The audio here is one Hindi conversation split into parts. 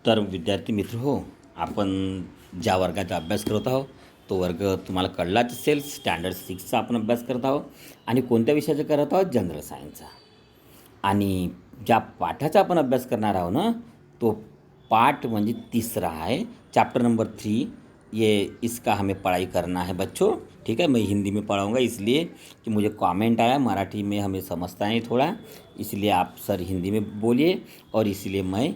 तर विद्यार्थी मित्र हो, आपण ज्या वर्गाचा अभ्यास करत आहोत तो वर्ग तुम्हाला कळलाच असेल. स्टँडर्ड 6चा आपण अभ्यास करत आहोत आणि कोणत्या विषयाचा करत आहोत? जनरल सायन्सचा. आणि ज्या पाठाचा आपण अभ्यास करणार आहोत ना, तो पाठ म्हणजे तिसरा है, चैप्टर नंबर 3. ये इसका हमें पढ़ाई करना है बच्चों. ठीक है, मैं हिंदी में पढ़ाऊँगा इसलिए कि मुझे कमेंट आया मराठी में हमें समझता नहीं थोड़ा, इसलिए आप सर हिंदी में बोलिए और इसलिए मैं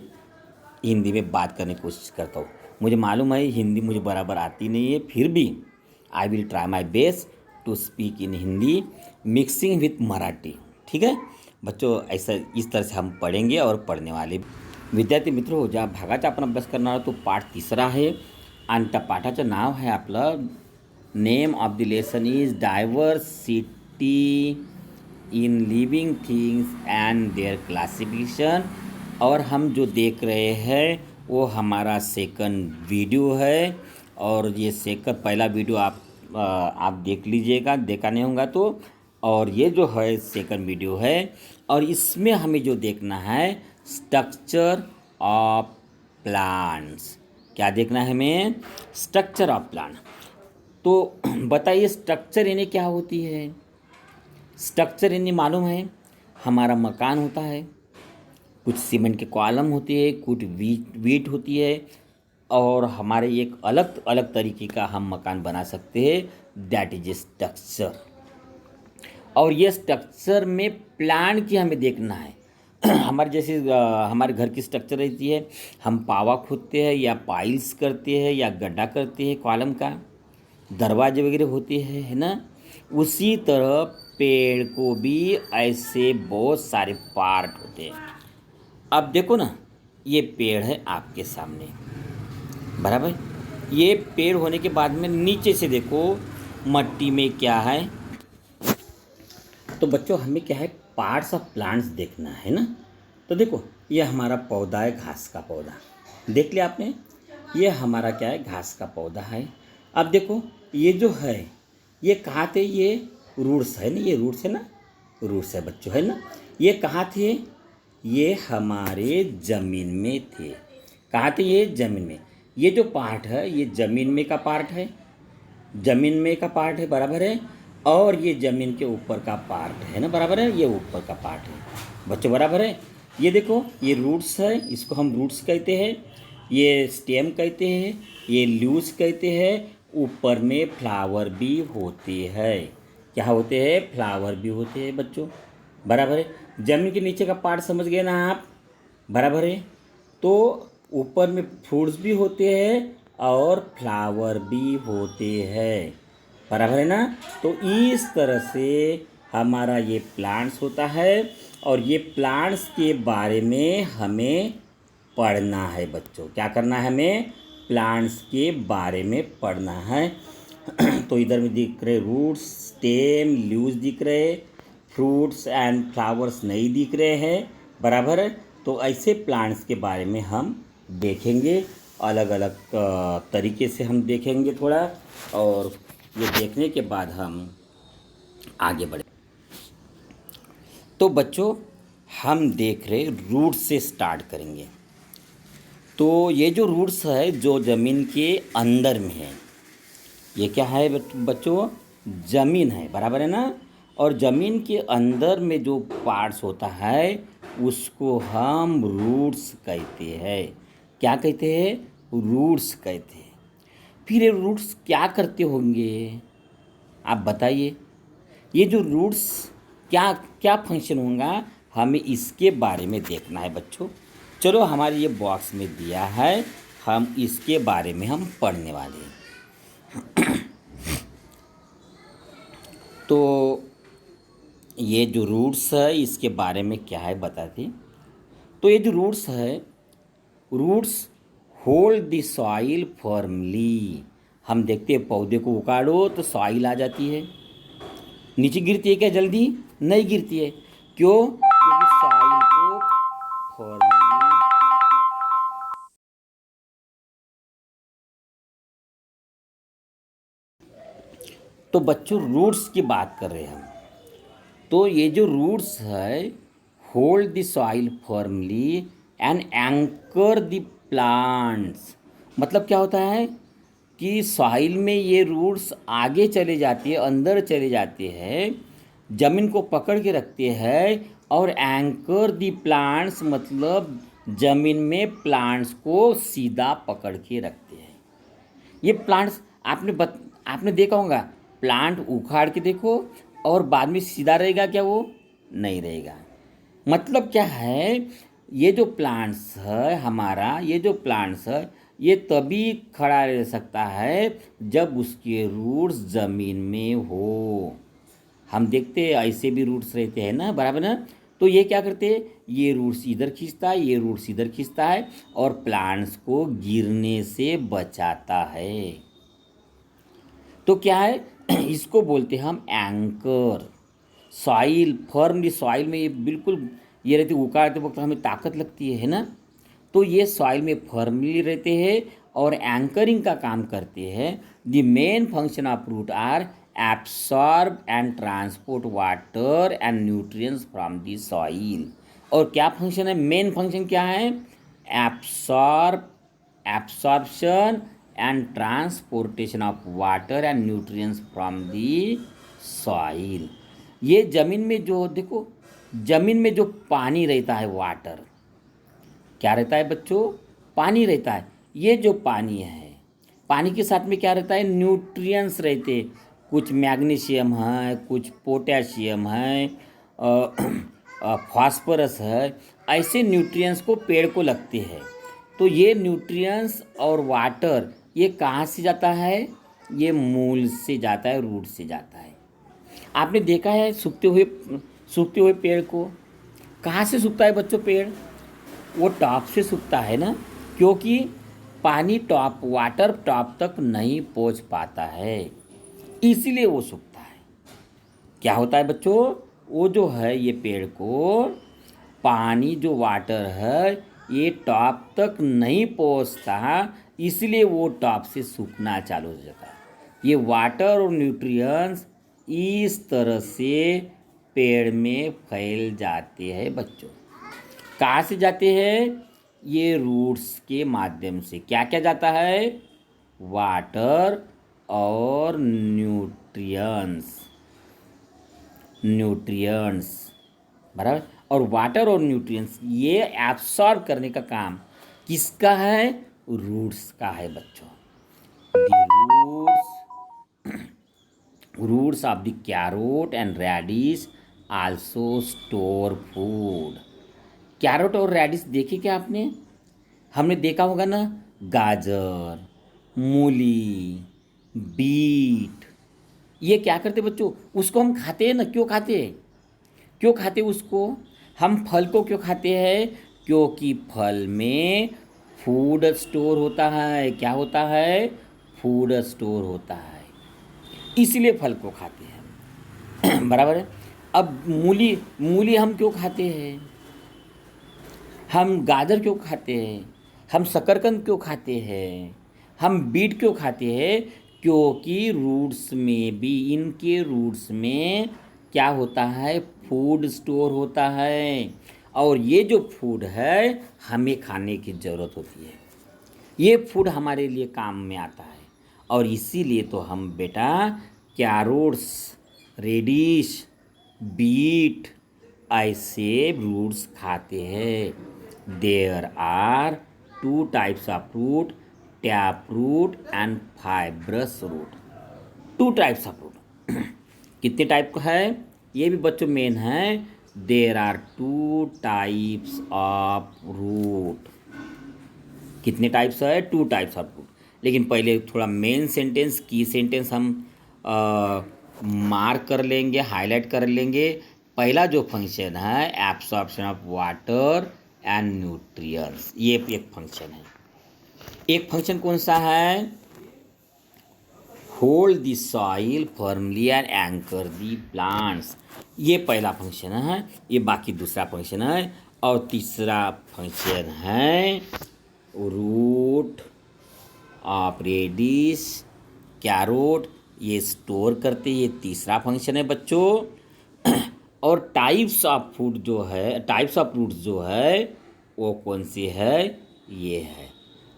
हिंदी में बात करने की कोशिश करता हूँ. मुझे मालूम है हिंदी मुझे बराबर आती नहीं है, फिर भी I will try my best to speak in Hindi mixing with Marathi. ठीक है बच्चों, ऐसा इस तरह से हम पढ़ेंगे और पढ़ने वाले. विद्यार्थी मित्र हो, ज्या भागाचा आपण अभ्यास करणार तो पाठ तिसरा आहे आणि त्या पाठाचं नाव आहे आपलं name of the lesson is diversity in living things and there classification. और हम जो देख रहे हैं वो हमारा सेकंड वीडियो है और ये सेकंड पहला वीडियो आप देख लीजिएगा, देखा नहीं होगा तो. और ये जो है सेकंड वीडियो है और इसमें हमें जो देखना है स्ट्रक्चर ऑफ प्लांट्स. क्या देखना है हमें? Structure of plant. तो बताइए स्ट्रक्चर यानी क्या होती है? स्ट्रक्चर यानी मालूम है हमारा मकान होता है, कुछ सीमेंट के कॉलम होती है, कुछ वीट होती है और हमारे एक अलग अलग तरीके का हम मकान बना सकते हैं. That is a structure. और ये स्ट्रक्चर में प्लान की हमें देखना है. हमारे जैसे हमारे घर की स्ट्रक्चर रहती है, हम पावा खोदते हैं या पाइल्स करते हैं या गड्ढा करते हैं कॉलम का, दरवाजे वगैरह होते हैं, है ना. उसी तरह पेड़ को भी ऐसे बहुत सारे पार्ट होते हैं. अब देखो ना, ये पेड़ है आपके सामने, बराबर. ये पेड़ होने के बाद में नीचे से देखो मट्टी में क्या है. तो बच्चों हमें क्या है, पार्ट्स ऑफ प्लांट्स देखना है ना. तो देखो ये हमारा पौधा है, घास का पौधा, देख लिया आपने. ये हमारा क्या है, घास का पौधा है. अब देखो ये जो है ये कहाँ थे? ये रूट्स है ना, ये रूट्स है ना, रूट्स है बच्चों, है ना. ये कहाँ थे? ये हमारे ज़मीन में थे. कहाँ थे? ये ज़मीन में. ये जो पार्ट है ये ज़मीन में का पार्ट है, ज़मीन में का पार्ट है, बराबर है. और ये ज़मीन के ऊपर का पार्ट है ना, बराबर है. ये ऊपर का पार्ट है बच्चों, बराबर है. ये देखो ये रूट्स है, इसको हम रूट्स कहते हैं. ये स्टेम कहते हैं, ये लीव्स कहते हैं. ऊपर में फ्लावर भी होते हैं. क्या होते हैं? फ्लावर भी होते हैं बच्चों, बराबर है. ज़मीन के नीचे का पार्ट समझ गए ना आप, बराबर है. तो ऊपर में फ्रूट्स भी होते हैं और फ्लावर भी होते हैं, बराबर है ना. तो इस तरह से हमारा ये प्लांट्स होता है और ये प्लांट्स के बारे में हमें पढ़ना है बच्चों. क्या करना है हमें? प्लांट्स के बारे में पढ़ना है. तो इधर में दिख रहे रूट्स, स्टेम, लीव्स दिख रहे, फ्रूट्स एंड फ्लावर्स नहीं दिख रहे हैं, बराबर है. तो ऐसे प्लांट्स के बारे में हम देखेंगे, अलग अलग तरीके से हम देखेंगे थोड़ा. और ये देखने के बाद हम आगे बढ़े. तो बच्चों हम देख रहे रूट्स से स्टार्ट करेंगे. तो ये जो रूट्स है जो ज़मीन के अंदर में है, ये क्या है बच्चों? ज़मीन है, बराबर है ना. और ज़मीन के अंदर में जो पार्ट्स होता है उसको हम रूट्स कहते हैं. क्या कहते हैं? रूट्स कहते हैं. फिर ये रूट्स क्या करते होंगे आप बताइए. ये जो रूट्स क्या क्या फंक्शन होगा, हमें इसके बारे में देखना है बच्चों. चलो हमारे ये बॉक्स में दिया है, हम इसके बारे में हम पढ़ने वाले हैं. तो ये जो रूट्स है इसके बारे में क्या है बताते. तो ये जो रूट्स है, roots hold the soil firmly. हम देखते हैं पौधे को उखाड़ो तो सॉइल आ जाती है, नीचे गिरती है क्या? जल्दी नहीं गिरती है. क्यों? क्योंकि सॉइल को फर्मली. तो बच्चों रूट्स की बात कर रहे हैं हम. तो ये जो रूट्स है hold the soil firmly and anchor the plants. मतलब क्या होता है कि सॉइल में ये रूट्स आगे चले जाती है, अंदर चले जाते हैं, जमीन को पकड़ के रखते हैं और एंकर दी प्लांट्स मतलब जमीन में प्लांट्स को सीधा पकड़ के रखते हैं। ये प्लांट्स आपने देखा होगा, प्लांट उखाड़ के देखो और बाद में सीधा रहेगा क्या? वो नहीं रहेगा। मतलब क्या है, ये जो प्लांट्स है हमारा, ये जो प्लांट्स है ये तभी खड़ा रह सकता है जब उसके रूट्स ज़मीन में हो। हम देखते हैं ऐसे भी रूट्स रहते हैं ना, बराबर ना। तो ये क्या करते हैं, ये रूट्स इधर खींचता है, ये रूट्स इधर खींचता है और प्लांट्स को गिरने से बचाता है। तो क्या है इसको बोलते हैं हम एंकर। सॉइल फर्मली, सॉइल में ये बिल्कुल ये रहते, उखाड़ते वक्त हमें ताकत लगती है ना। तो ये सॉइल में फर्मली रहते हैं और एंकरिंग का काम करते हैं। The main function of root are absorb and transport water and nutrients from the soil. और क्या फंक्शन है, मेन फंक्शन क्या है? Absorption and transportation of water and nutrients from the soil. ये ज़मीन में जो देखो, ज़मीन में जो पानी रहता है, वाटर क्या रहता है बच्चों? पानी रहता है। ये जो पानी है, पानी के साथ में क्या रहता है? न्यूट्रिएंट्स रहते, कुछ मैग्नीशियम है, कुछ पोटेशियम है, फास्फोरस है। ऐसे न्यूट्रिएंट्स को पेड़ को लगते हैं। तो ये न्यूट्रिएंट्स और वाटर ये कहाँ से जाता है? ये मूल से जाता है, रूट से जाता है। आपने देखा है सूखते हुए पेड़ को? कहाँ से सूखता है बच्चों पेड़? वो टॉप से सूखता है ना, क्योंकि पानी वाटर टॉप तक नहीं पहुँच पाता है, इसीलिए वो सूखता है। क्या होता है बच्चों, वो जो है ये पेड़ को पानी जो वाटर है ये टॉप तक नहीं पहुँचता, इसलिए वो टॉप से सूखना चालू हो जाता है। ये वाटर और न्यूट्रिएंट्स इस तरह से पेड़ में फैल जाते हैं बच्चों। कहाँ से जाते हैं? ये रूट्स के माध्यम से। क्या क्या जाता है? वाटर और न्यूट्रिएंट्स बराबर। और वाटर और न्यूट्रिएंट्स ये एब्सॉर्ब करने का काम किसका है? रूट्स का है बच्चों। Roots of the carrot and radish also store food. Carrot और रेडिश देखे क्या आपने? हमने देखा होगा ना, गाजर, मूली, बीट, ये क्या करते बच्चों? उसको हम खाते हैं ना। क्यों खाते हैं? क्यों खाते हैं उसको? हम फल को क्यों खाते हैं? क्योंकि फल में फूड स्टोर होता है। क्या होता है? फूड स्टोर होता है, इसलिए फल को खाते हैं। बराबर है। अब मूली हम क्यों खाते हैं? हम गाजर क्यों खाते हैं? हम शकरकंद क्यों खाते हैं? हम बीट क्यों खाते हैं? क्योंकि रूट्स में भी, इनके रूट्स में क्या होता है? फूड स्टोर होता है। और ये जो फूड है हमें खाने की ज़रूरत होती है। ये फूड हमारे लिए काम में आता है। और इसीलिए तो हम बेटा कैरोट्स, रेडिश, बीट ऐसे रूट्स खाते हैं। There are 2 types of fruit, tap root and fibrous root. 2 types of fruit. कितने टाइप का है ये भी बच्चों मेन है। There are 2 types of root. कितने टाइप्स है? 2 टाइप्स ऑफ फ्रूट। लेकिन पहले थोड़ा मेन सेंटेंस, की सेंटेंस हम मार्क कर लेंगे, हाईलाइट कर लेंगे। पहला जो फंक्शन है absorption of water and nutrients, ये एक फंक्शन है। एक फंक्शन कौन सा है? Hold the soil firmly and anchor the plants. ये पहला फंक्शन है। ये बाकी दूसरा फंक्शन है। और तीसरा फंक्शन है रूट ऑफ रेडिश, कैरोट, ये स्टोर करते, ये तीसरा फंक्शन है बच्चों। और टाइप्स ऑफ फूड जो है, टाइप्स ऑफ फ्रूट्स जो है वो कौन सी है? ये है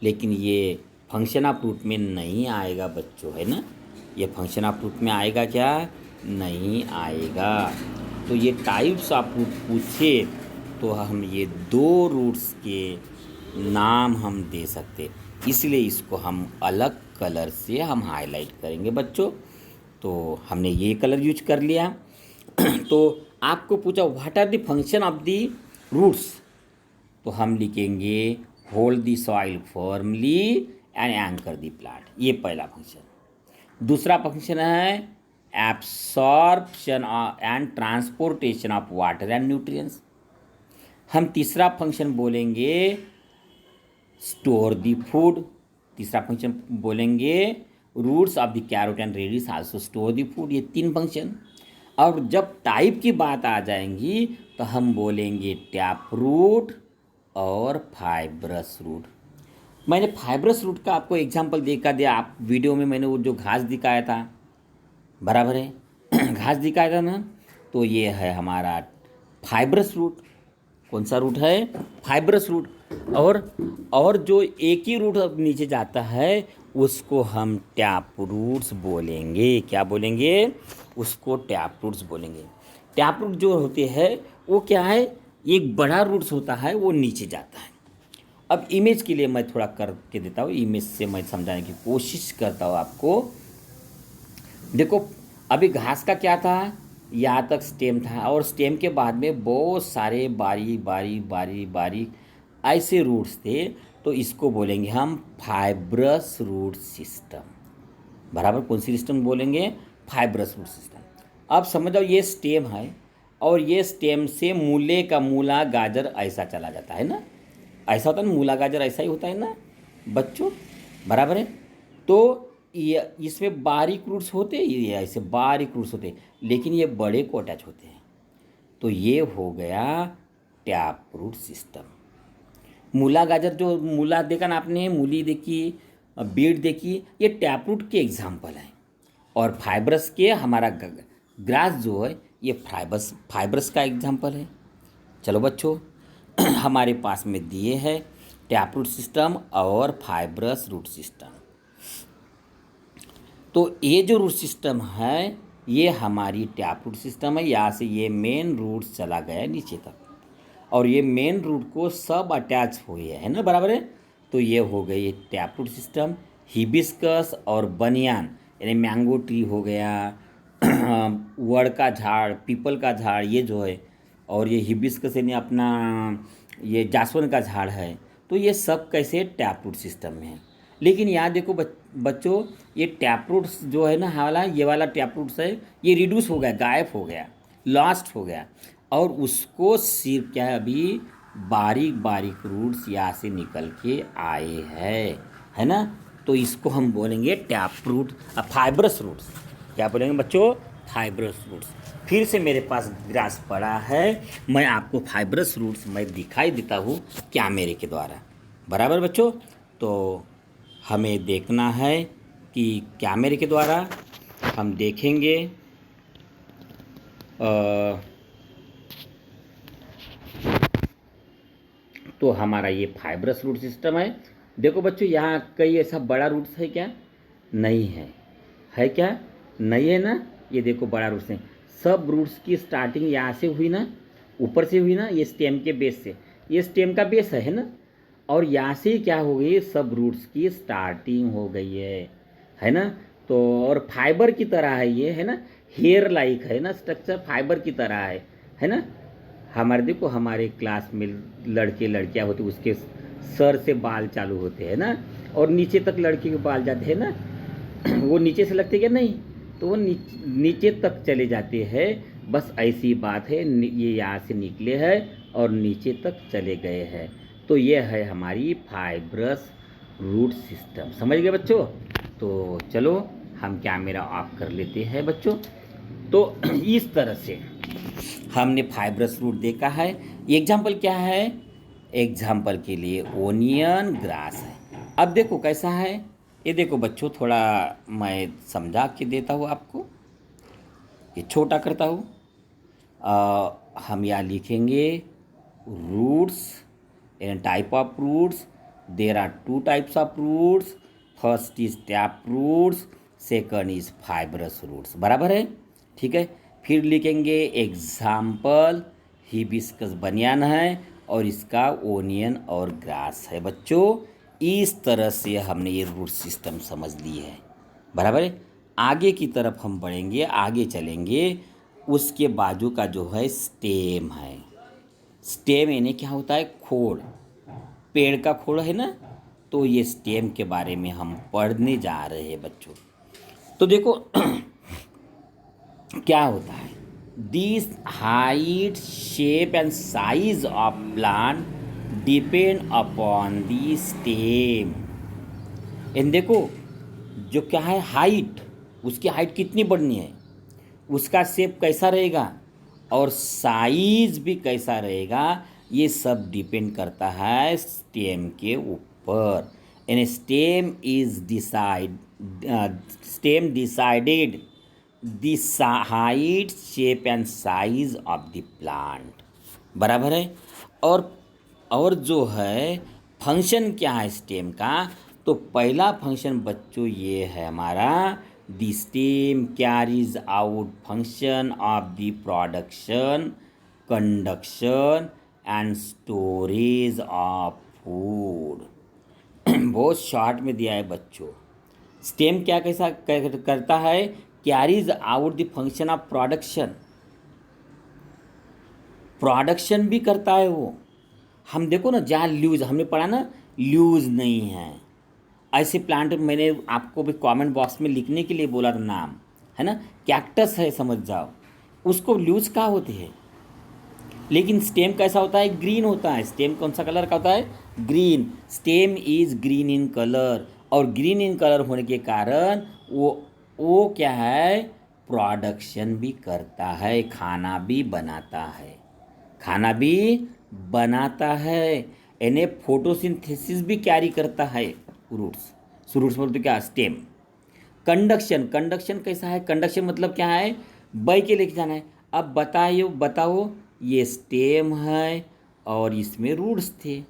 लेकिन ये फंक्शन ऑफ रूट में नहीं आएगा बच्चों, है ना। ये फंक्शन ऑफ रूट में आएगा क्या, नहीं आएगा। तो ये टाइप्स ऑफ रूट पूछे तो हम ये दो रूट्स के नाम हम दे सकते, इसलिए इसको हम अलग कलर से हम हाईलाइट करेंगे बच्चों। तो हमने ये कलर यूज कर लिया। तो आपको पूछा what are the function of the roots, तो हम लिखेंगे hold the soil firmly and anchor the plant, ये पहला फंक्शन। दूसरा फंक्शन है absorption and transportation of water and nutrients. हम तीसरा फंक्शन बोलेंगे स्टोर द फूड। तीसरा फंक्शन बोलेंगे roots of the carrot and radish also store the food, ये तीन फंक्शन। और जब टाइप की बात आ जाएंगी तो हम बोलेंगे टैप रूट और फाइब्रस रूट। मैंने फाइब्रस रूट का आपको एग्जांपल देखा दिया, आप वीडियो में मैंने वो जो घास दिखाया था, बराबर है। घास दिखाया था ना, तो ये है हमारा फाइब्रस रूट। कौन सा रूट है, फाइब्रस रूट। और जो एक ही रूट नीचे जाता है उसको हम टैप रूट्स बोलेंगे। क्या बोलेंगे, उसको टैप रूट्स बोलेंगे। टैप रूट जो होते हैं वो क्या है, एक बड़ा रूट्स होता है वो नीचे जाता है। अब इमेज के लिए मैं थोड़ा करके देता हूँ, इमेज से मैं समझाने की कोशिश करता हूँ आपको। देखो अभी घास का क्या था, यहाँ तक स्टेम था और स्टेम के बाद में बहुत सारे बारीक बारीक बारीक बारीक ऐसे रूट्स थे, तो इसको बोलेंगे हम फाइब्रस रूट सिस्टम। बराबर, कौन सी सिस्टम बोलेंगे, फाइब्रस रूट सिस्टम। अब समझ जाओ ये स्टेम है और ये स्टेम से मूले का मूला गाजर ऐसा चला जाता है ना, ऐसा होता है ना, मूला गाजर ऐसा ही होता है ना बच्चों, बराबर है। तो ये इसमें बारीक रूट्स होते हैं, ये ऐसे बारीक रूट्स होते हैं, लेकिन ये बड़े को अटैच होते हैं। तो ये हो गया टैप रूट सिस्टम। मूला गाजर, जो मूला देखा ना आपने, मूली देखी, बीट देखी, ये टैप रूट के एग्जाम्पल हैं। और फाइब्रस के हमारा ग्रास जो है ये फाइब्रस का एग्जाम्पल है। चलो बच्चों, हमारे पास में दिए हैं टैप रूट सिस्टम और फाइब्रस रूट सिस्टम। तो ये जो रूट सिस्टम है ये हमारी टैप रूट सिस्टम है। यहाँ से ये मेन रूट चला गया नीचे तक और ये मेन रूट को सब अटैच हुए है ना, बराबर है। तो ये हो गई ये टैप रूट सिस्टम। हिबिस्कस और बनियान यानी मैंगो ट्री हो गया, वड़ का झाड़, पीपल का झाड़ ये जो है, और ये हिबिस्कस यानी अपना ये जासवन का झाड़ है, तो ये सब कैसे टैप रूट सिस्टम में है। लेकिन यहाँ देखो बच्चों, ये टैप रूट्स जो है ना, वाला ये वाला टैप रूट्स है, ये रिड्यूस हो गया, गायब हो गया, लॉस्ट हो गया, और उसको सिर्फ क्या है अभी बारीक बारीक रूट्स यहाँ से निकल के आए हैं, है ना। तो इसको हम बोलेंगे टैप रूट, फाइब्रस रूट्स। क्या बोलेंगे बच्चों, फाइब्रस रूट्स। फिर से मेरे पास ग्रास पड़ा है, मैं आपको फाइब्रस रूट्स मैं दिखाई देता हूँ कैमरे के द्वारा, बराबर बच्चों। तो हमें देखना है कि कैमरे के द्वारा हम देखेंगे तो हमारा ये फाइब्रस रूट सिस्टम है। देखो बच्चों, यहाँ कई ऐसा बड़ा रूट्स है क्या, नहीं है, है क्या, नहीं है ना। ये देखो बड़ा रूट्स है, सब रूट्स की स्टार्टिंग यहाँ से हुई ना, ऊपर से हुई ना, ये स्टेम के बेस से, ये स्टेम का बेस है ना, और यहाँ से ही क्या हो गई, सब रूट्स की स्टार्टिंग हो गई है ना। तो और फाइबर की तरह है ये, है ना, हेयर लाइक है ना, स्ट्रक्चर फाइबर की तरह है ना। हमारे देखो हमारे क्लास में लड़के लड़कियां होते, उसके सर से बाल चालू होते हैं ना, और नीचे तक लड़के के बाल जाते हैं ना, वो नीचे से लगते क्या नहीं, तो वो नीचे तक चले जाते हैं। बस ऐसी बात है, ये यहाँ से निकले हैं और नीचे तक चले गए हैं। तो ये है हमारी फाइब्रस रूट सिस्टम, समझ गए बच्चों। तो चलो हम कैमरा ऑफ कर लेते हैं बच्चों। तो इस तरह से हमने फाइब्रस रूट देखा है। एग्जाम्पल क्या है, एग्जाम्पल के लिए ओनियन ग्रास है। अब देखो कैसा है, ये देखो बच्चों, थोड़ा मैं समझा के देता हूँ आपको, ये छोटा करता हूँ। हम यहाँ लिखेंगे roots and type of roots there are two types of roots, first is tap roots, second is fibrous roots, बराबर है, ठीक है। फिर लिखेंगे एग्जाम्पल, हिबिस्कस बनियान है और इसका ओनियन और ग्रास है। बच्चों इस तरह से हमने ये रूट सिस्टम समझ ली है, बराबर है। आगे की तरफ हम बढ़ेंगे, आगे चलेंगे, उसके बाजू का जो है स्टेम है। स्टेम यानी क्या होता है, खोड़, पेड़ का खोड़ है ना, तो ये स्टेम के बारे में हम पढ़ने जा रहे हैं बच्चों। तो देखो क्या होता है, this height shape and size of plant depend upon the stem. इन देखो जो क्या है हाइट, उसकी हाइट कितनी बढ़नी है, उसका शेप कैसा रहेगा और साइज भी कैसा रहेगा, ये सब डिपेंड करता है स्टेम के ऊपर। An stem is stem decided the height shape and size of the plant, बराबर है। और जो है फंक्शन क्या है स्टेम का, तो पहला फंक्शन बच्चों ये है हमारा, the stem carries out function of the production, conduction and storage of food. बहुत शॉर्ट में दिया है बच्चों। स्टेम क्या कैसा करता है, carries out the function of production, production भी करता है वो। हम देखो ना जहाँ ल्यूज हमने पढ़ा ना, ल्यूज नहीं है, ऐसे प्लांट मैंने आपको भी कमेंट बॉक्स में लिखने के लिए बोला था नाम, है ना, कैक्टस है समझ जाओ, उसको ल्यूज कहाँ होते हैं, लेकिन स्टेम कैसा होता है, ग्रीन होता है। स्टेम कौन सा कलर का होता है, green. Stem is green in colour, और ग्रीन इन कलर होने के कारण वो क्या है, प्रोडक्शन भी करता है, खाना भी बनाता है, खाना भी बनाता है, यानी फोटोसिंथेसिस भी कैरी करता है रूट्स। रूट्स बोलते क्या, स्टेम। कंडक्शन, कंडक्शन कैसा है, कंडक्शन मतलब क्या है, बह के लेके जाना है। अब बताओ ये स्टेम है और इसमें रूट्स थे,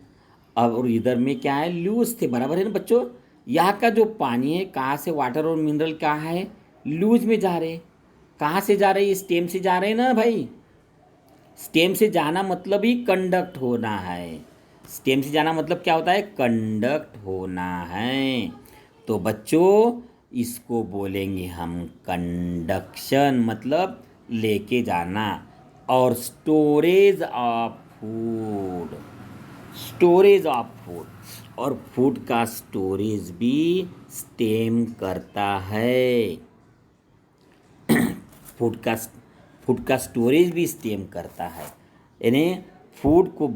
अब और इधर में क्या है, लूज थे, बराबर है ना बच्चों। यहाँ का जो पानी है, कहाँ से वाटर और मिनरल कहाँ है, लूज में जा रहे, कहाँ से जा रहे, स्टेम से जा रहे हैं ना भाई। स्टेम से जाना मतलब ही कंडक्ट होना है, स्टेम से जाना मतलब क्या होता है, कंडक्ट होना है। तो बच्चों इसको बोलेंगे हम कंडक्शन, मतलब लेके जाना। और storage of food, storage of food, और फूड का स्टोरेज भी स्टेम करता है। फूड का फूड का स्टोरेज भी स्टेम करता है, यानी फूड को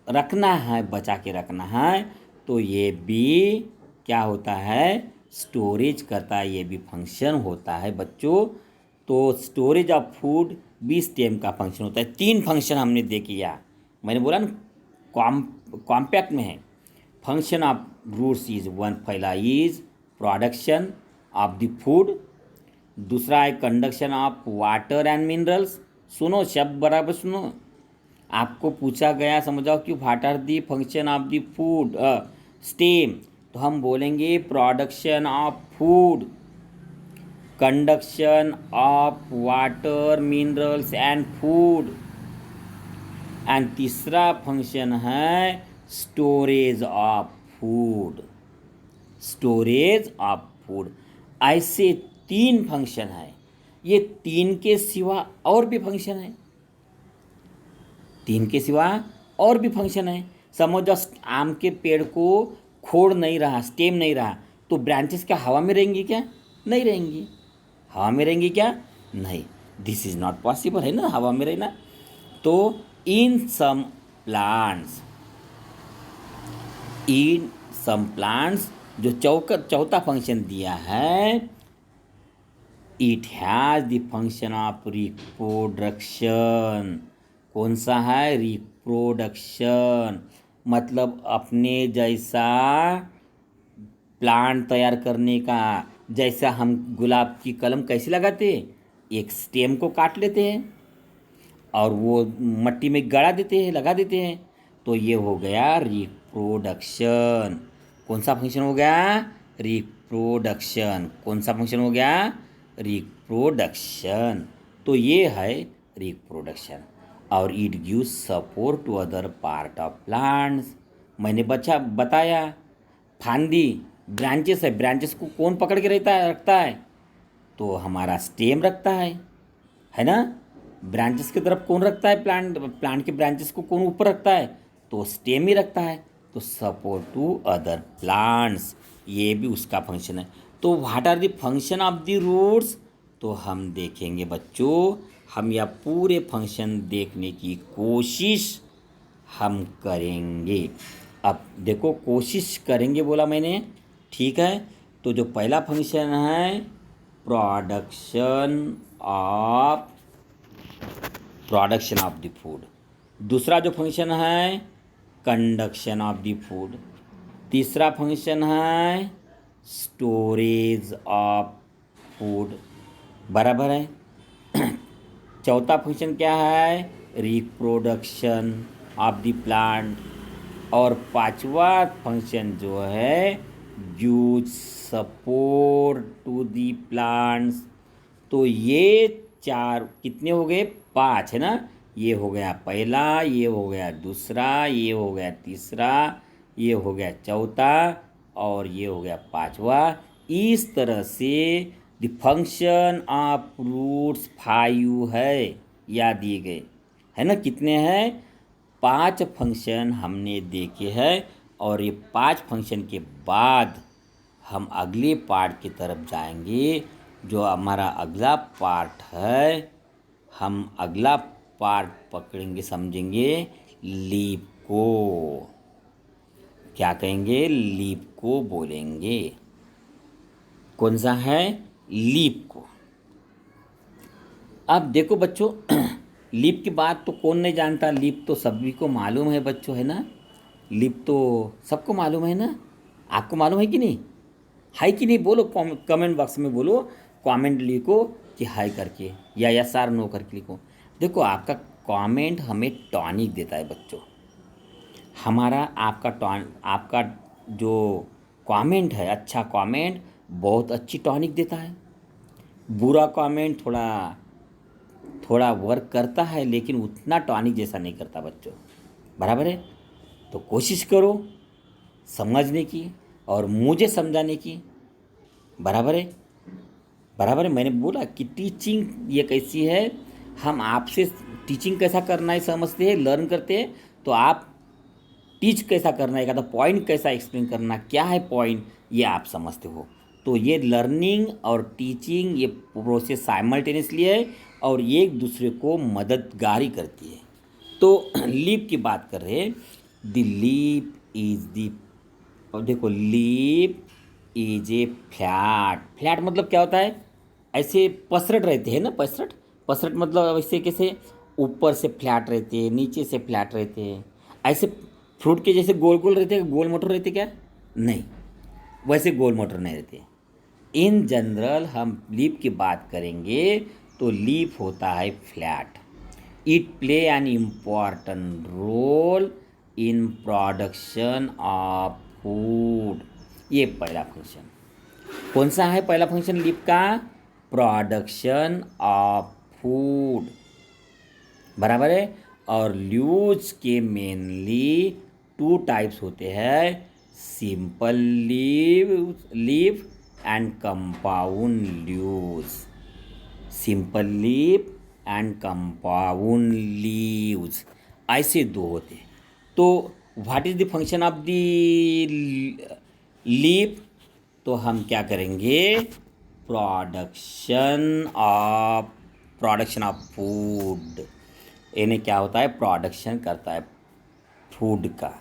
रखना है, बचा के रखना है, तो ये भी क्या होता है, स्टोरेज करता है, ये भी फंक्शन होता है बच्चों। तो स्टोरेज ऑफ फूड भी स्टेम का फंक्शन होता है। 3 फंक्शन हमने देख लिया, मैंने बोला ना कॉम्पैक्ट में है। Function of roots is one, पहला is production of the food, दूसरा है conduction of water and minerals. सुनो शब्द बराबर सुनो, आपको पूछा गया समझाओ कि what are the function of the food stem, तो हम बोलेंगे production of food, conduction of water minerals and food, and तीसरा फंक्शन है storage of food, storage of food. ऐसे 3 फंक्शन है, ये 3 के सिवा और भी फंक्शन है, 3 के सिवा और भी फंक्शन है। समझ जाओ आम के पेड़ को खोड़ नहीं रहा, स्टेम नहीं रहा, तो ब्रांचेस क्या हवा में रहेंगी क्या, नहीं रहेंगी, हवा में रहेंगी क्या, नहीं, दिस इज नॉट पॉसिबल, है ना हवा में रहना। तो इन सम प्लांट्स, इन सम प्लांट्स जो चौथा फंक्शन दिया है, it has the function of reproduction. कौन सा है, रिप्रोडक्शन, मतलब अपने जैसा प्लांट तैयार करने का। जैसा हम गुलाब की कलम कैसे लगाते हैं, एक स्टेम को काट लेते हैं और वो मट्टी में गड़ा देते हैं, लगा देते हैं, तो ये हो गया रिप्रोडक्शन। कौन सा फंक्शन हो गया? रिप्रोडक्शन। कौन सा फंक्शन हो गया? रिप्रोडक्शन। तो ये है रिप्रोडक्शन। और it gives support to other part of plants. मैंने बताया फांदी ब्रांचेस है, ब्रांचेस को कौन पकड़ के रखता है? तो हमारा स्टेम रखता है ना। ब्रांचेस की तरफ कौन रखता है? प्लांट के ब्रांचेस को कौन ऊपर रखता है? तो स्टेम ही रखता है। तो सपोर्ट टू अदर प्लांट्स, ये भी उसका फंक्शन है। तो what are the function of the roots? तो हम देखेंगे बच्चों, हम यह पूरे फंक्शन देखने की कोशिश हम करेंगे। अब देखो, कोशिश करेंगे बोला मैंने, ठीक है। तो जो पहला फंक्शन है प्रोडक्शन ऑफ द फूड। दूसरा जो फंक्शन है कंडक्शन ऑफ द फूड। तीसरा फंक्शन है स्टोरेज ऑफ फूड, बराबर है। चौथा फंक्शन क्या है? Reproduction of the plant. और पांचवा फंक्शन जो है gives support to the plants. तो ये चार कितने हो गए? 5 है ना। ये हो गया पहला, ये हो गया दूसरा, ये हो गया तीसरा, ये हो गया चौथा, और ये हो गया पांचवा। इस तरह से द फंक्शन ऑफ रूट्स 5 है, याद दिए गए है ना। कितने हैं? 5 फंक्शन हमने देखे हैं। और ये 5 फंक्शन के बाद हम अगले पार्ट की तरफ जाएंगे। जो हमारा अगला पार्ट है, हम अगला पार्ट पकड़ेंगे, समझेंगे लीफ को। क्या कहेंगे? लीफ को बोलेंगे। कौन सा है? लीफ को। अब देखो बच्चों, लीफ की बात तो कौन नहीं जानता। लीफ तो सभी को मालूम है बच्चों, है ना। लीफ तो सबको मालूम है ना। आपको मालूम है कि नहीं? हाई कि नहीं बोलो, कमेंट बॉक्स में बोलो, कमेंट लिखो कि हाई करके या यस आर नो करके लिखो। देखो, आपका कमेंट हमें टॉनिक देता है बच्चों। हमारा आपका जो कमेंट है, अच्छा कमेंट बहुत अच्छी टॉनिक देता है। बुरा कमेंट थोड़ा वर्क करता है, लेकिन उतना टॉनिक जैसा नहीं करता बच्चों, बराबर है। तो कोशिश करो समझने की और मुझे समझाने की, बराबर है। बराबर है। मैंने बोला कि टीचिंग ये कैसी है, हम आपसे टीचिंग कैसा करना है समझते हैं, लर्न करते हैं। तो आप टीच कैसा करना है, तो पॉइंट कैसा एक्सप्लेन करना, क्या है पॉइंट, ये आप समझते हो। तो ये लर्निंग और टीचिंग ये प्रोसेस साइमल्टेनियसली है और एक दूसरे को मददगारी करती है। तो लीफ की बात कर रहे हैं। द लीफ इज द, देखो लीफ इज ए फ्लैट मतलब क्या होता है? ऐसे पसरट रहते हैं ना, पसरट मतलब ऐसे कैसे ऊपर से फ्लैट रहते हैं, नीचे से फ्लैट रहते हैं। ऐसे फ्रूट के जैसे गोल गोल रहते हैं, गोल मोटर रहते क्या? नहीं, वैसे गोल मोटर नहीं रहते। इन जनरल हम लीफ की बात करेंगे तो लीफ होता है flat. It play an important role in production of food. ये पहला फंक्शन कौन सा है? पहला फंक्शन लीफ का प्रोडक्शन ऑफ फूड, बराबर है। और लीव्स के मेनली 2 टाइप्स होते हैं, simple leaf and compound leaves. Simple leaf and compound leaves, ऐसे 2 होते हैं। तो what is the function of the leaf? तो हम क्या करेंगे? Production of food. इन्हें क्या होता है? प्रोडक्शन करता है फूड का,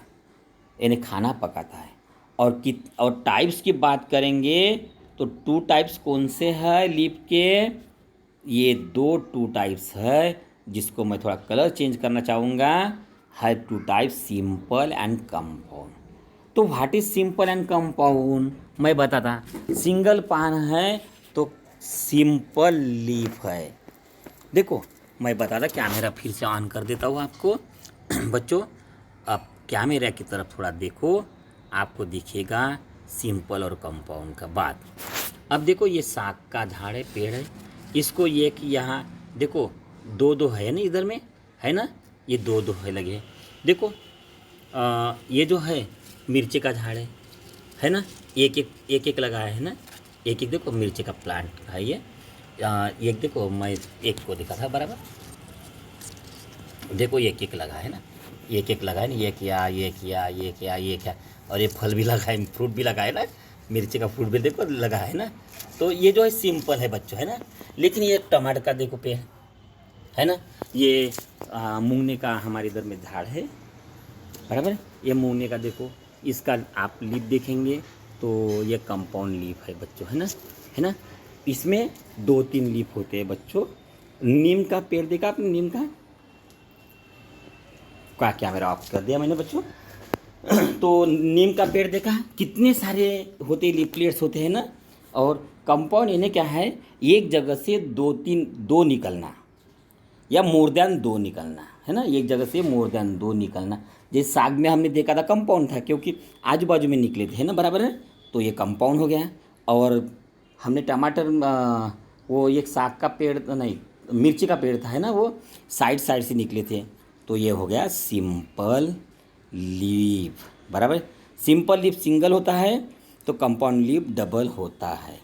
इन्हें खाना पकाता है। और टाइप्स की बात करेंगे तो 2 टाइप्स कौन से हैं लीफ के? ये 2 टाइप्स है, जिसको मैं थोड़ा कलर चेंज करना चाहूँगा। है 2 टाइप्स, सिंपल एंड कंपाउंड। तो what is simple and compound? मैं बताता। सिंगल पान है तो सिंपल लीफ है। देखो मैं बताता, कैमरा फिर से ऑन कर देता हूँ आपको बच्चों। अब कैमरा की तरफ थोड़ा देखो, आपको दिखेगा सिंपल और कंपाउंड का बात। अब देखो ये साग का झाड़ है, पेड़ है, इसको ये कि यहाँ देखो दो दो है ना, इधर में है ना, ये दो दो है लगे। देखो ये जो है मिर्ची का झाड़ है ना, एक एक लगाया है ना, एक एक देखो मिर्ची का प्लांट है ये। एक देखो मैं एक को दिखा था बराबर, देखो एक एक लगा है ना, एक एक लगा है ना, ये किया ये किया ये किया ये किया, और ये फल भी लगा है, फ्रूट भी लगा है ना, मिर्ची का फ्रूट भी देखो लगा है ना। तो ये जो है सिंपल है बच्चों, है ना। लेकिन ये टमाटर का देखो पेड़ है ना, ये मूंगने का हमारे इधर में झाड़ है बराबर। ये मूंगने का देखो, इसका आप लीफ देखेंगे तो ये कंपाउंड लीफ है बच्चों, है ना। इसमें 2-3 लीफ होते हैं बच्चों। नीम का पेड़ देखा आपने, नीम का क्या मेरा ऑफ कर दिया मैंने बच्चों। तो नीम का पेड़ देखा, कितने सारे होते लीफलेट्स होते हैं ना। और कंपाउंड यानी क्या है, एक जगह से दो निकलना या मोर देन 2 निकलना, है ना। एक जगह से मोर देन 2 निकलना। जैसे साग में हमने देखा था कंपाउंड था, क्योंकि आजू बाजू में निकले थे, है ना, बराबर है। तो ये कंपाउंड हो गया। और हमने टमाटर वो एक साग का पेड़ नहीं, मिर्ची का पेड़ था, है ना, वो साइड साइड से निकले थे, तो ये हो गया सिंपल लीफ बराबर। सिंपल लीफ सिंगल होता है तो कंपाउंड लीफ डबल होता है।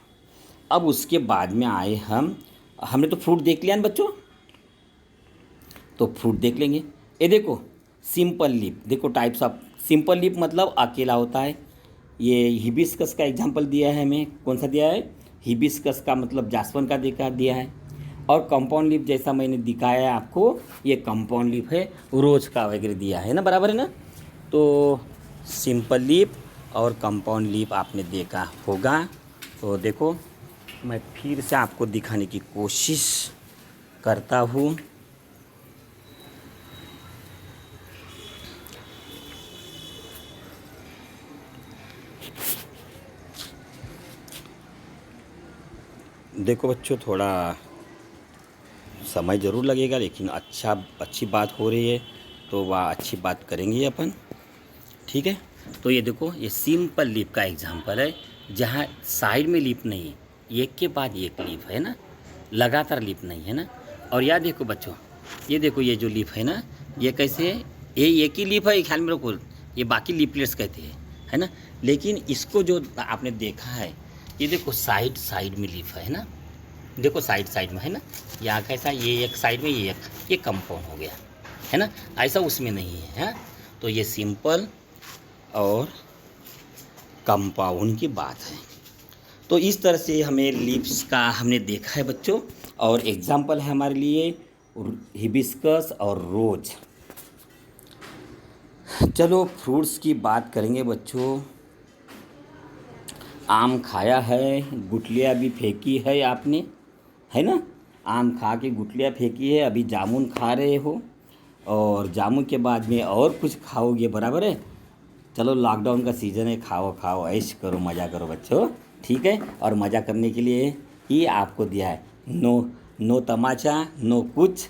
अब उसके बाद में आए हमने तो फ्रूट देख लिया ना बच्चों, तो फ्रूट देख लेंगे। ये देखो सिंपल लीफ, देखो टाइप्स ऑफ सिंपल लीफ मतलब अकेला होता है। ये हिबिस्कस का एग्जांपल दिया है हमें, कौन सा दिया है, हिबिस्कस का मतलब जासवन का दिया है। और कंपाउंड लीफ जैसा मैंने दिखाया आपको, ये कंपाउंड लीफ है, रोज का वगैरह दिया है ना, बराबर है ना। तो सिंपल लीफ और कंपाउंड लीफ आपने देखा होगा। तो देखो मैं फिर से आपको दिखाने की कोशिश करता हूँ। देखो बच्चों, थोड़ा समय ज़रूर लगेगा, लेकिन अच्छी बात हो रही है तो वह अच्छी बात करेंगे अपन, ठीक है। तो ये देखो ये सिंपल लीफ का एग्जांपल है, जहाँ साइड में लीफ नहीं है, एक के बाद एक लीफ है ना, लगातार लीफ नहीं है ना। और याद देखो बच्चों, ये देखो ये जो लीफ है ना, ये कैसे है, ये एक ही लीफ है, ख्याल में रखो, ये बाकी लीफलेट्स कहते हैं, है ना। लेकिन इसको जो आपने देखा है, ये देखो साइड साइड में लीफ है ना, देखो साइड साइड में है ना, यहाँ कैसा, ये एक साइड में ये कंपाउंड हो गया, है ना, ऐसा उसमें नहीं है, हाँ? तो ये सिंपल और कंपाउंड की बात है। तो इस तरह से हमें लीव्स का हमने देखा है बच्चों, और एग्जाम्पल है हमारे लिए हिबिस्कस और रोज। चलो फ्रूट्स की बात करेंगे बच्चों। आम खाया है, गुठलियाँ भी फेंकी है आपने, है ना। आम खा के गुठलियाँ फेंकी है, अभी जामुन खा रहे हो, और जामुन के बाद में और कुछ खाओगे, बराबर है। चलो लॉकडाउन का सीज़न है, खाओ खाओ, ऐश करो, मज़ा करो बच्चों, ठीक है। और मज़ा करने के लिए ही आपको दिया है, नो तमाचा, नो कुछ,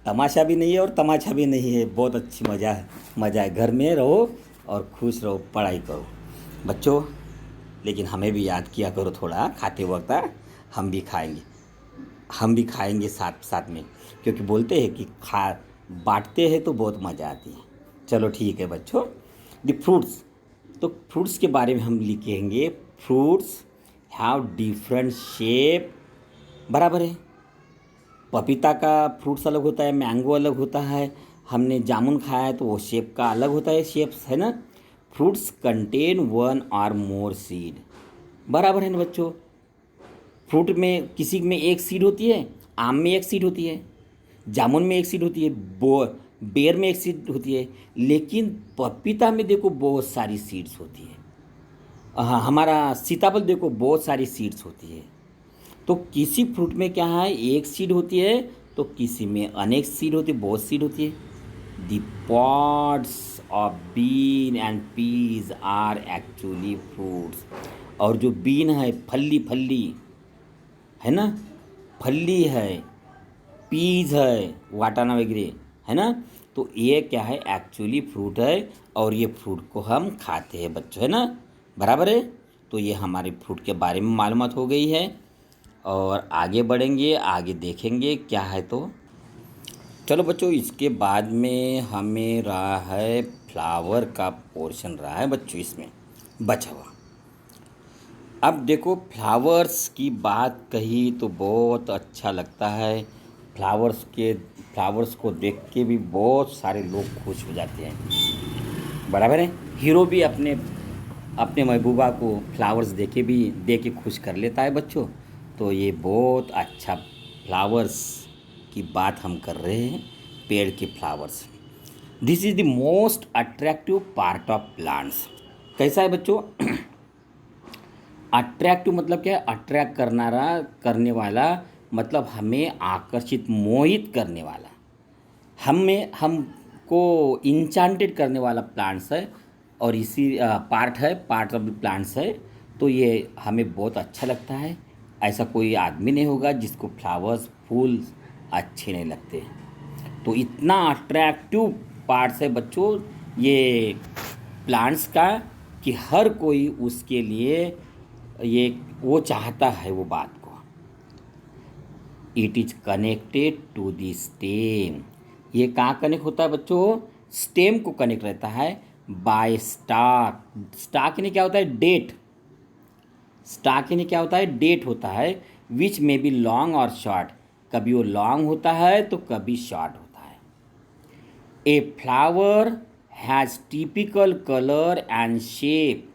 तमाशा भी नहीं है और तमाचा भी नहीं है, बहुत अच्छी मज़ा है। घर में रहो और खुश रहो, पढ़ाई करो बच्चों। लेकिन हमें भी याद किया करो थोड़ा खाते वक्त, हम भी खाएंगे साथ साथ में, क्योंकि बोलते हैं कि बांटते हैं तो बहुत मज़ा आती है। चलो ठीक है बच्चों। द फ्रूट्स, तो फ्रूट्स के बारे में हम लिखेंगे, फ्रूट्स हैव डिफरेंट शेप, बराबर है। पपीता का फ्रूट्स अलग होता है, मैंगो अलग होता है, हमने जामुन खाया है तो वो शेप का अलग होता है, शेप्स, है ना। फ्रूट्स कंटेन 1 और मोर सीड, बराबर है ना बच्चों। फ्रूट में किसी में एक सीड होती है, आम में एक सीड होती है, जामुन में एक सीड होती है, बेर में एक सीड होती है, लेकिन पपीता में देखो बहुत सारी सीड्स होती है। हाँ, हमारा सीताफल देखो बहुत सारी सीड्स होती है। तो किसी फ्रूट में क्या है, एक सीड होती है, तो किसी में अनेक सीड होती है, बहुत सीड होती है। The pods of bean and peas are actually fruits. और जो बीन है, फल्ली है ना, फल्ली है, पीज है, वाटाना वगैरह, है ना, तो ये क्या है, एक्चुअली फ्रूट है। और ये फ्रूट को हम खाते हैं बच्चों, है ना, बराबर है। तो ये हमारे फ्रूट के बारे में मालूमात हो गई है और आगे बढ़ेंगे, आगे देखेंगे क्या है। तो चलो बच्चों, इसके बाद में हमें रहा है फ्लावर का पोर्शन रहा है बच्चों इसमें बचा हुआ। अब देखो, फ्लावर्स की बात कही तो बहुत अच्छा लगता है। फ्लावर्स को देख के भी बहुत सारे लोग खुश हो जाते हैं, बराबर है। हीरो भी अपने अपने महबूबा को फ्लावर्स दे के खुश कर लेता है बच्चों। तो ये बहुत अच्छा फ्लावर्स की बात हम कर रहे हैं, पेड़ के flowers. This is the most attractive part of plants. कैसा है बच्चों? अट्रैक्टिव मतलब क्या है? अट्रैक्ट करने वाला मतलब हमें आकर्षित, मोहित करने वाला, हमको इंचांटेड करने वाला प्लांट्स है। और इसी पार्ट ऑफ द प्लांट्स है। तो ये हमें बहुत अच्छा लगता है। ऐसा कोई आदमी नहीं होगा जिसको फ्लावर्स, फूल अच्छे नहीं लगते। तो इतना अट्रैक्टिव पार्ट्स है बच्चों ये प्लांट्स का कि हर कोई उसके लिए ये वो चाहता है वो बात को। It is connected to the stem. ये कहाँ कनेक्ट होता है बच्चों? स्टेम को कनेक्ट रहता है बाय स्टाक। स्टाक यानी क्या होता है? डेट। स्टाक यानी क्या होता है? डेट होता है। विच में बी लॉन्ग और शॉर्ट। कभी वो लॉन्ग होता है तो कभी शॉर्ट होता है। A flower has typical colour and shape.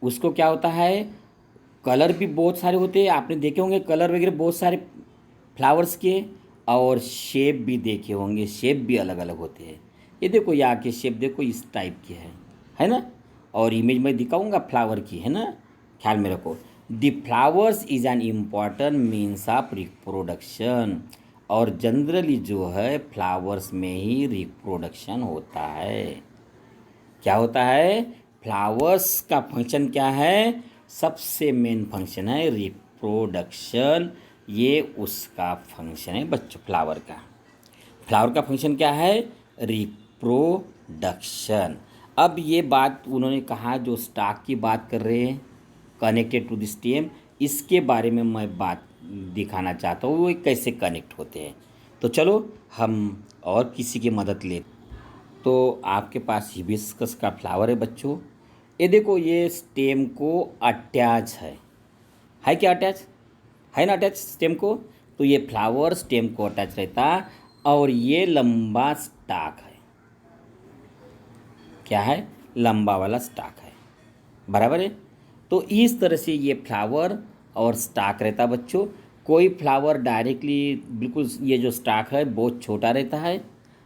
उसको क्या होता है? कलर भी बहुत सारे होते हैं, आपने देखे होंगे कलर वगैरह बहुत सारे फ्लावर्स के। और शेप भी देखे होंगे, शेप भी अलग अलग होते हैं। ये देखो, यहाँ के शेप देखो इस टाइप की है ना। और इमेज में दिखाऊंगा फ्लावर की, है ना, ख्याल में रखो। The flowers is an important means of reproduction. और जनरली जो है फ्लावर्स में ही रिप्रोडक्शन होता है। क्या होता है? फ्लावर्स का फंक्शन क्या है? सबसे मेन फंक्शन है रिप्रोडक्शन। ये उसका फंक्शन है बच्चों, फ्लावर का फंक्शन क्या है? रिप्रोडक्शन। अब ये बात उन्होंने कहा, जो स्टॉक की बात कर रहे हैं, कनेक्टेड टू द स्टेम, इसके बारे में मैं बात दिखाना चाहता हूँ वो कैसे कनेक्ट होते हैं। तो चलो हम और किसी की मदद ले। तो आपके पास हिबिस्कस का फ्लावर है बच्चों। ये देखो, ये स्टेम को अटैच है क्या? अटैच है ना, अटैच स्टेम को। तो ये फ्लावर स्टेम को अटैच रहता और ये लंबा स्टाक है। क्या है? लंबा वाला स्टाक है, बराबर है। तो इस तरह से ये फ्लावर और स्टाक रहता बच्चों। कोई फ्लावर डायरेक्टली बिल्कुल, ये जो स्टाक है बहुत छोटा रहता है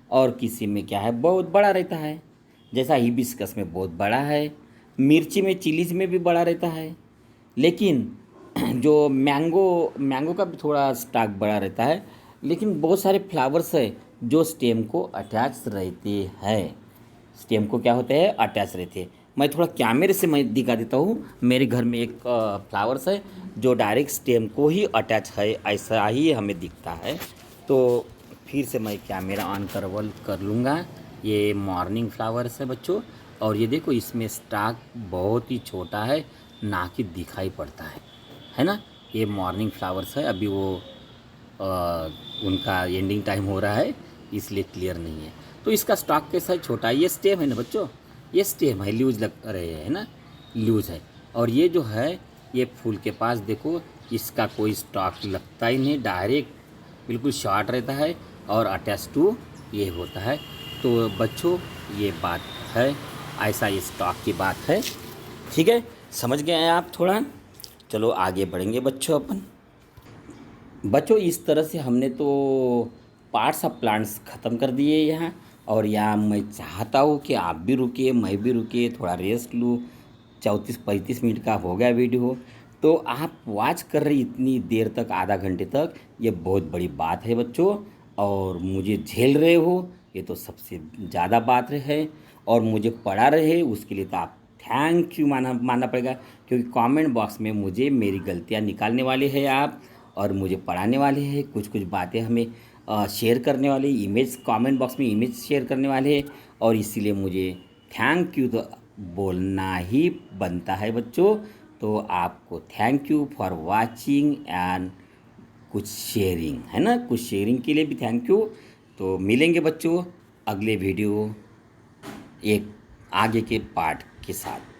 और किसी में क्या है, बहुत बड़ा रहता है। जैसा हिबिस्कस में बहुत बड़ा है, मिर्ची में, चिलीज में भी बड़ा रहता है। लेकिन जो मैंगो का भी थोड़ा स्टाक बड़ा रहता है। लेकिन बहुत सारे फ्लावर्स है जो स्टेम को अटैच रहते हैं। स्टेम को क्या होते हैं? अटैच रहते हैं। मैं थोड़ा कैमरे से मैं दिखा देता हूँ। मेरे घर में एक फ्लावर्स है जो डायरेक्ट स्टेम को ही अटैच है, ऐसा ही हमें दिखता है। तो फिर से मैं कैमरा ऑन कर लूँगा। ये मॉर्निंग फ्लावर्स है बच्चों। और ये देखो, इसमें स्टाक बहुत ही छोटा है, ना कि दिखाई पड़ता है ना। ये मॉर्निंग फ्लावर्स है, अभी वो उनका एंडिंग टाइम हो रहा है, इसलिए क्लियर नहीं है। तो इसका स्टॉक कैसा है? छोटा है। ये स्टेम है ना बच्चों, ये स्टेम है, लूज लग रहे है ना, लूज है। और ये जो है, ये फूल के पास देखो, इसका कोई स्टॉक लगता ही नहीं, डायरेक्ट बिल्कुल शॉर्ट रहता है और अटैच टू ये होता है। तो बच्चों ये बात है, ऐसा ये स्टॉक की बात है। ठीक है, समझ गए हैं आप थोड़ा? चलो आगे बढ़ेंगे बच्चों अपन। बच्चों इस तरह से हमने तो पार्ट्स ऑफ प्लांट्स ख़त्म कर दिए यहाँ। और यहाँ मैं चाहता हूँ कि आप भी रुकिए, मैं भी रुकिए, थोड़ा रेस्ट लूँ। 34-35 मिनट का हो गया वीडियो। तो आप वॉच कर रहे इतनी देर तक, आधा घंटे तक, ये बहुत बड़ी बात है बच्चों। और मुझे झेल रहे हो, ये तो सबसे ज़्यादा बात है। और मुझे पढ़ा रहे, उसके लिए तो आप थैंक यू मानना पड़ेगा। क्योंकि कमेंट बॉक्स में मुझे मेरी गलतियाँ निकालने वाले हैं आप, और मुझे पढ़ाने वाले हैं, कुछ कुछ बातें हमें शेयर करने वाले, इमेज कमेंट बॉक्स में इमेज शेयर करने वाले हैं। और इसीलिए मुझे थैंक यू तो बोलना ही बनता है बच्चों। तो आपको thank you for watching and कुछ शेयरिंग, है ना, कुछ शेयरिंग के लिए भी थैंक यू। तो मिलेंगे बच्चों अगले वीडियो एक आगे के पार्ट के साथ।